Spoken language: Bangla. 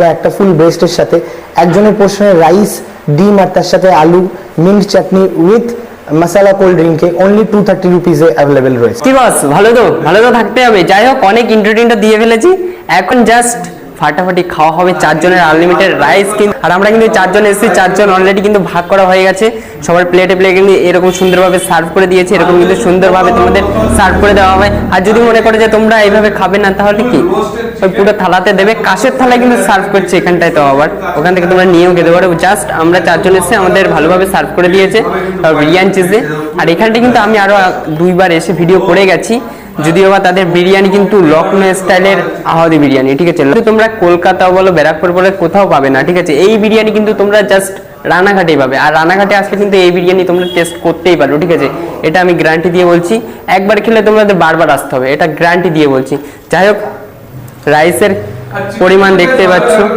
একটা ফুল ব্রেস্টের সাথে একজনের পোর্শনে রাইস, ডিম আর তার সাথে আলু, mint chutney with masala cold ড্রিঙ্কে অনলি 230 রুপিসে অ্যাভেলেবেল রয়েছে। কি বস, ভালো তো থাকতে হবে। যাই হোক, অনেক ইনগ্রেডিয়েন্ট দিয়ে ফেলেছি, এখন জাস্ট ফাটাফাটি খাওয়া হবে। 4 জনের আনলিমিটেড রাইস। আর আমরা কিন্তু 4 জন এসেছি, 4 জন অলরেডি কিন্তু ভাগ করা হয়ে গেছে। সবার প্লেটে কিন্তু এরকম সুন্দরভাবে সার্ভ করে দিয়েছে। এরকম কিন্তু সুন্দরভাবে তোমাদের সার্ভ করে দেওয়া হবে। আর যদি মনে করে যে তোমরা এইভাবে খাবে না, তাহলে কি ওই পুরো থালাতে দেবে। কাঁচের থালায় কিন্তু সার্ভ করছে এখানটায়, তো আবার ওখান থেকে তোমরা নিয়েও খেতে পারো। জাস্ট আমরা 4 জন এসে আমাদের ভালোভাবে সার্ভ করে দিয়েছে বিরিয়ানি চিজে। আর এখানটা কিন্তু আমি আরো 2বার এসে ভিডিও করে গেছি, যদিও বা তাদের বিরিয়ানি কিন্তু লখনৌ স্টাইলের আহাদি বিরিয়ানি, ঠিক আছে। তোমরা কলকাতা বলো, ব্যারাকপুর বলো, কোথাও পাবে না, ঠিক আছে। এই বিরিয়ানি কিন্তু তোমরা জাস্ট রানাঘাটেই পাবে। আর রানাঘাটে আসলে কিন্তু এই বিরিয়ানি তোমরা টেস্ট করতেই পারো, ঠিক আছে। এটা আমি গ্যারান্টি দিয়ে বলছি, একবার খেলে তোমাদের বারবার আসতে হবে, এটা গ্যারান্টি দিয়ে বলছি। যাই হোক, রাইসের পরিমাণ দেখতে পাচ্ছ।